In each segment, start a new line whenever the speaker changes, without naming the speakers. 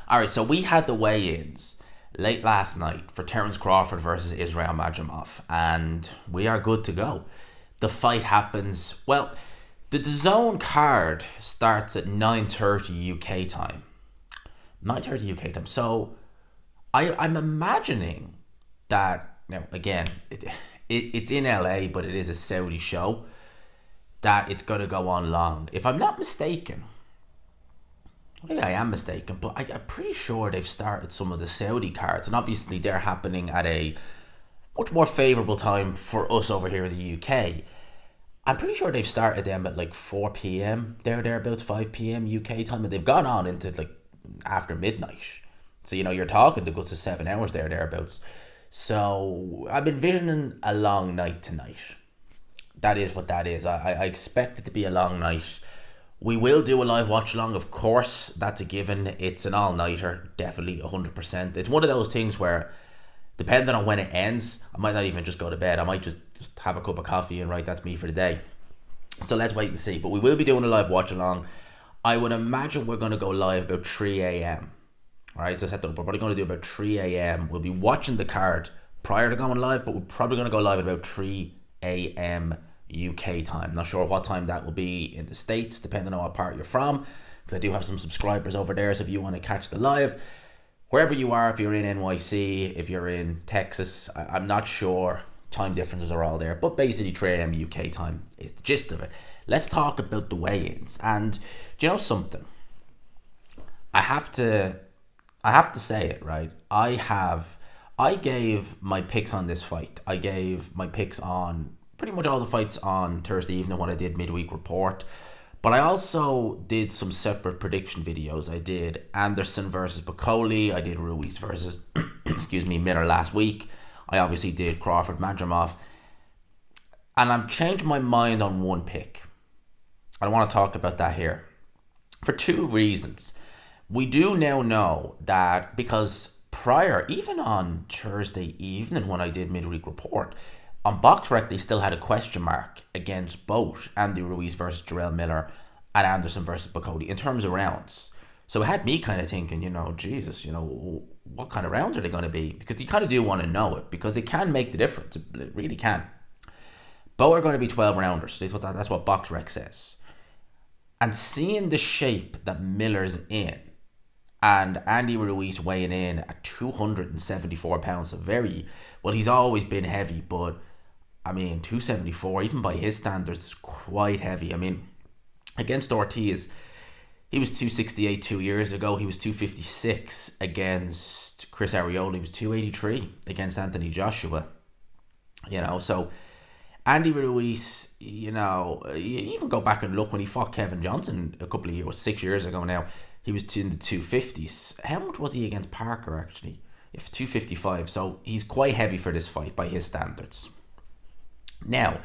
All right, so we had the weigh-ins late last night for Terence Crawford versus Israil Madrimov, and we are good to go. The fight happens. Well, the zone card starts at 9:30 UK time. 9:30 UK time. So I'm imagining that now again it's in LA, but it is a Saudi show. That it's going to go on long. If I'm not mistaken, maybe I am mistaken, but I'm pretty sure they've started some of the Saudi cards, and obviously they're happening at a much more favourable time for us over here in the UK. I'm pretty sure they've started them at like 4 p.m. Thereabouts, 5 p.m. UK time, and they've gone on into like after midnight. So you're talking the guts of 7 hours thereabouts. So I'm envisioning a long night tonight. That is what that is. I expect it to be a long night. We will do a live watch along, of course. That's a given. It's an all-nighter, definitely 100%. It's one of those things where, depending on when it ends, I might not even just go to bed. I might just have a cup of coffee and right, that's me for the day. So let's wait and see. But we will be doing a live watch along. I would imagine we're going to go live about 3 a.m. Alright, so I said that we're probably going to do about 3 a.m. We'll be watching the card prior to going live, but we're probably going to go live at about 3 a.m. UK time. Not sure what time that will be in the States, depending on what part you're from, because I do have some subscribers over there, so if you want to catch the live, wherever you are, if you're in NYC, if you're in Texas, I'm not sure. Time differences are all there, but basically 3 a.m. UK time is the gist of it. Let's talk about the weigh-ins. And do you know something? I have to say it, right? I gave my picks on this fight. I gave my picks on pretty much all the fights on Thursday evening when I did midweek report. But I also did some separate prediction videos. I did Anderson versus Boli. I did Ruiz versus Miller last week. I obviously did Crawford Madrimov. And I've changed my mind on one pick. I want to talk about that here for two reasons. We do now know that because prior, even on Thursday evening when I did midweek report, on BoxRec they still had a question mark against both Andy Ruiz versus Israil Miller and Anderson versus Boli in terms of rounds. So it had me kind of thinking, Jesus, what kind of rounds are they going to be? Because you kind of do want to know it, because it can make the difference. It really can. Both are going to be 12 rounders. That's what BoxRec says. And seeing the shape that Miller's in, and Andy Ruiz weighing in at 274 pounds, so he's always been heavy, but 274, even by his standards, is quite heavy. Against Ortiz, he was 268 2 years ago. He was 256 against Chris Arioli. He was 283 against Anthony Joshua. So Andy Ruiz, you even go back and look when he fought Kevin Johnson a couple of years, 6 years ago now, he was in the 250s. How much was he against Parker, actually? If 255, so he's quite heavy for this fight by his standards. Now,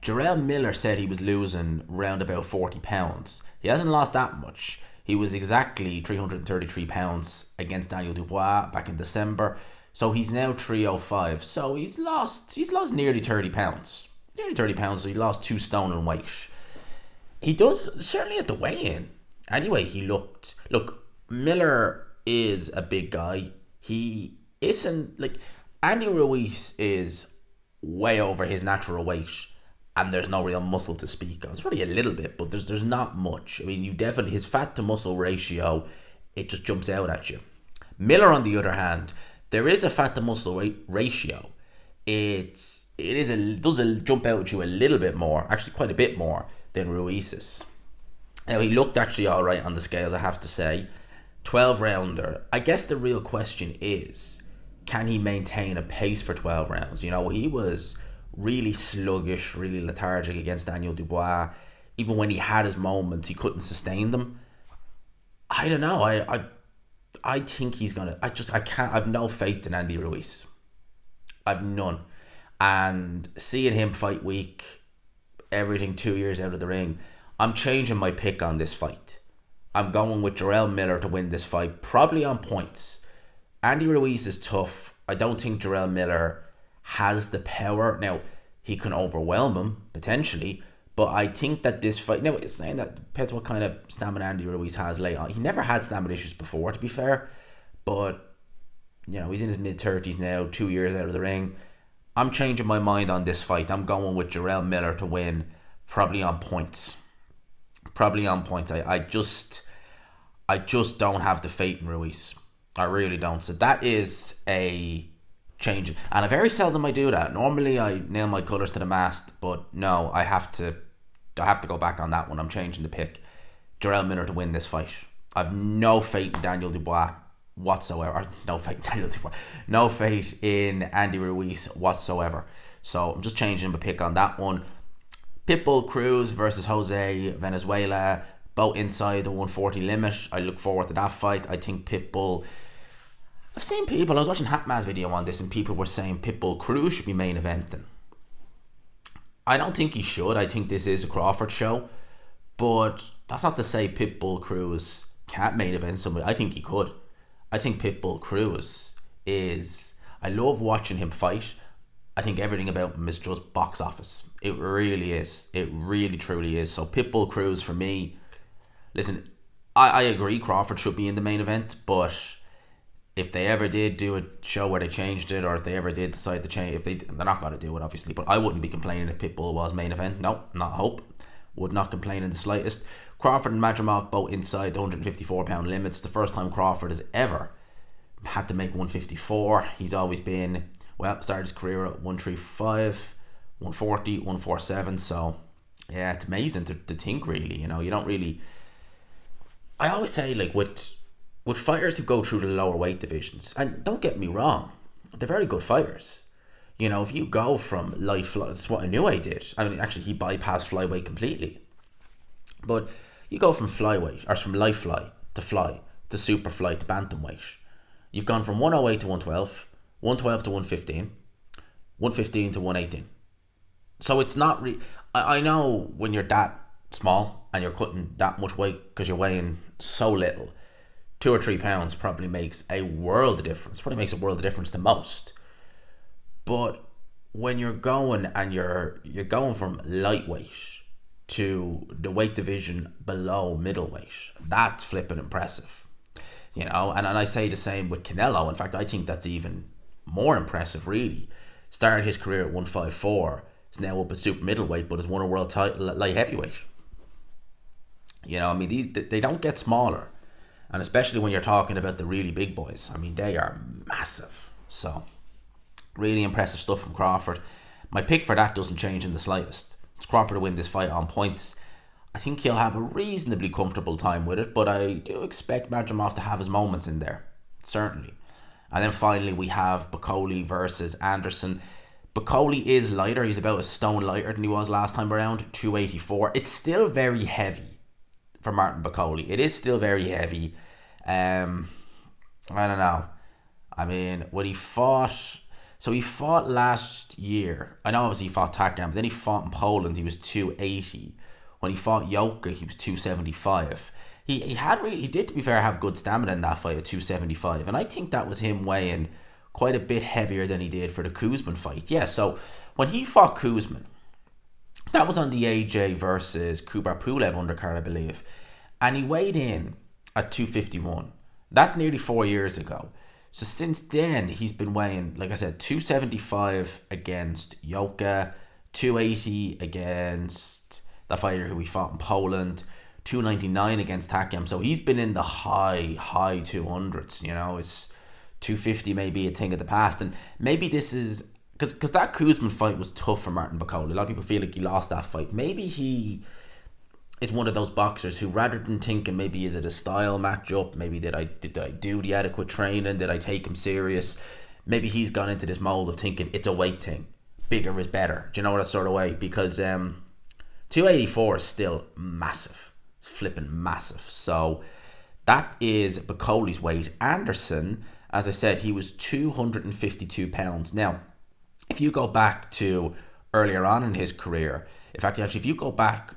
Israil Miller said he was losing around about 40 pounds. He hasn't lost that much. He was exactly 333 pounds against Daniel Dubois back in December. So he's now 305. So he's lost nearly 30 pounds. Nearly 30 pounds, so he lost 2 stone in weight. He does, certainly at the weigh-in. Anyway, look, Miller is a big guy. He isn't, Andy Ruiz is way over his natural weight, and there's no real muscle to speak of. It's probably a little bit, but there's not much. You definitely, his fat to muscle ratio, it just jumps out at you. Miller, on the other hand, there is a fat to muscle ratio. It does jump out at you a little bit more, actually quite a bit more than Ruiz's. Now, he looked actually all right on the scales, I have to say. 12 rounder. I guess the real question is, can he maintain a pace for 12 rounds? He was really sluggish, really lethargic against Daniel Dubois. Even when he had his moments, he couldn't sustain them. I don't know. I think he's gonna. I've no faith in Andy Ruiz. I've none. And seeing him fight week, everything 2 years out of the ring, I'm changing my pick on this fight. I'm going with Israil Miller to win this fight, probably on points. Andy Ruiz is tough. I don't think Israil Miller has the power. Now, he can overwhelm him, potentially, But I think that this fight, now it's saying that depends what kind of stamina Andy Ruiz has late on. He never had stamina issues before, to be fair. But, he's in his mid-30s now, 2 years out of the ring. I'm changing my mind on this fight. I'm going with Jarrell Miller to win, probably on points. I just don't have the faith in Ruiz. I really don't. So that is a change. And I very seldom I do that. Normally I nail my colours to the mast, but no, I have to go back on that one. I'm changing the pick. Jarrell Miller to win this fight. I've no faith in Daniel Dubois whatsoever. No faith in Andy Ruiz whatsoever. So I'm just changing my pick on that one. Pitbull Cruz versus Jose Venezuela, both inside the 140 limit. I look forward to that fight. I think Pitbull... I've seen people, I was watching Hatman's video on this, and people were saying Pitbull Cruz should be main eventing. I don't think he should. I think this is a Crawford show. But that's not to say Pitbull Cruz can't main event somebody. I think he could. I think Pitbull Cruz is... I love watching him fight. I think everything about him is just box office. It really is. It really, truly is. So Pitbull Cruz for me... Listen, I agree Crawford should be in the main event, but if they ever did do a show where they changed it, or if they ever did decide to change... They're not going to do it, obviously, but I wouldn't be complaining if Pitbull was main event. No, not hope. Would not complain in the slightest. Crawford and Madrimov both inside the 154-pound limits. The first time Crawford has ever had to make 154. He's always been... started his career at 135, 140, 147. So, yeah, it's amazing to think, really. You don't really... I always say, with fighters who go through the lower weight divisions, and don't get me wrong, they're very good fighters. If you go from light flyweight, that's what Inoue did. I mean, actually, he bypassed flyweight completely. But you go from flyweight, or from light fly to fly, to super fly to bantamweight. You've gone from 108 to 112, 112 to 115, 115 to 118. So it's not I know when you're that small and you're cutting that much weight because you're weighing so little, 2 or 3 pounds probably makes a world of difference. Probably makes a world of difference to most. But when you're going and you're going from lightweight to the weight division below middleweight, that's flipping impressive. And I say the same with Canelo. In fact, I think that's even more impressive, really. Started his career at 154, is now up at super middleweight, but has won a world title at light heavyweight. They don't get smaller. And especially when you're talking about the really big boys. I mean, they are massive. So, really impressive stuff from Crawford. My pick for that doesn't change in the slightest. It's Crawford to win this fight on points. I think he'll have a reasonably comfortable time with it, but I do expect Madrimov to have his moments in there. Certainly. And then finally we have Boli versus Anderson. Boli is lighter. He's about a stone lighter than he was last time around, 284. It's still very heavy for Martin Boli. It is still very heavy. I don't know. I mean, when he fought... So he fought last year. I know obviously he fought Takam, but then he fought in Poland. He was 280. When he fought Yoka, he was 275. He did, to be fair, have good stamina in that fight at 275. And I think that was him weighing quite a bit heavier than he did for the Kuzman fight. Yeah, so when he fought Kuzman, that was on the AJ versus Kubar Pulev undercard, I believe. And he weighed in at 251. That's nearly 4 years ago. So since then, he's been weighing, like I said, 275 against Yoka, 280 against the fighter who he fought in Poland, 299 against Takam. So he's been in the high 200s. It's 250 maybe a thing of the past. And maybe this is... Because that Kuzman fight was tough for Martin Boli. A lot of people feel like he lost that fight. Maybe he is one of those boxers who, rather than thinking maybe is it a style matchup, maybe did I do the adequate training, did I take him serious, maybe he's gone into this mold of thinking it's a weight thing, bigger is better. Do you know that sort of way? Because 284 is still massive. It's flipping massive. So that is Boli's weight. Anderson, as I said, he was 252 pounds. Now, if you go back to earlier on in his career, in fact, actually, if you go back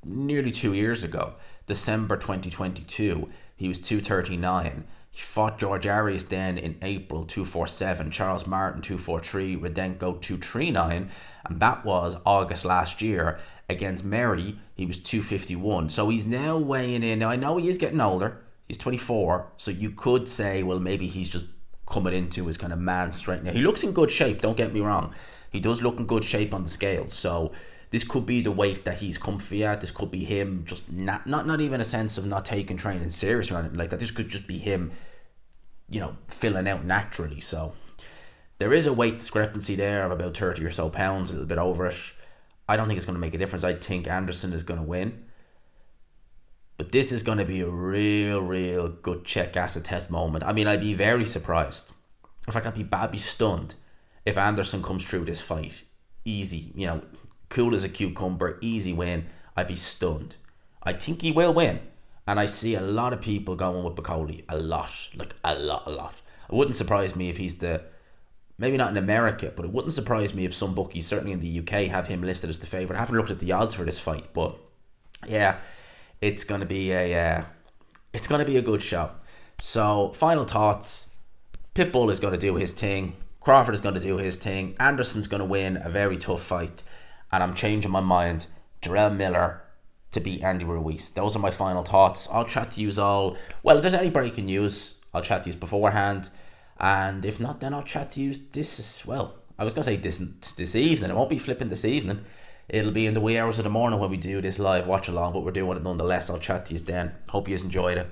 nearly 2 years ago, December 2022, he was 239. He fought George Arias then in April, 247, Charles Martin 243, Rudenko 239, and that was August last year Against Merry, he was 251. So he's now weighing in. Now, I know he is getting older. He's 24. So you could say, well, maybe he's just coming into his kind of man strength. Now, he looks in good shape, don't get me wrong. He does look in good shape on the scales. So this could be the weight that he's comfy at. This could be him just not even a sense of not taking training serious or anything like that. This could just be him, filling out naturally. So there is a weight discrepancy there of about 30 or so pounds, a little bit over it. I don't think it's going to make a difference. I think Anderson is going to win. But this is going to be a real good check acid test moment. I mean, I'd be very surprised. In fact, I'd be stunned if Anderson comes through this fight. Easy, cool as a cucumber, easy win. I'd be stunned. I think he will win. And I see a lot of people going with Boli. A lot. It wouldn't surprise me if he's maybe not in America, but it wouldn't surprise me if some bookies, certainly in the UK, have him listed as the favourite. I haven't looked at the odds for this fight, but yeah, it's gonna be a good show. So, final thoughts. Pitbull is gonna do his thing. Crawford is gonna do his thing. Anderson's gonna win a very tough fight, and I'm changing my mind. Jarrell Miller to beat Andy Ruiz. Those are my final thoughts. I'll chat to you all. Well, if there's any breaking news, I'll chat to you beforehand. And if not, then I'll chat to you I was going to say this evening. It won't be flipping this evening. It'll be in the wee hours of the morning when we do this live watch along, but we're doing it nonetheless. I'll chat to you then. Hope you enjoyed it.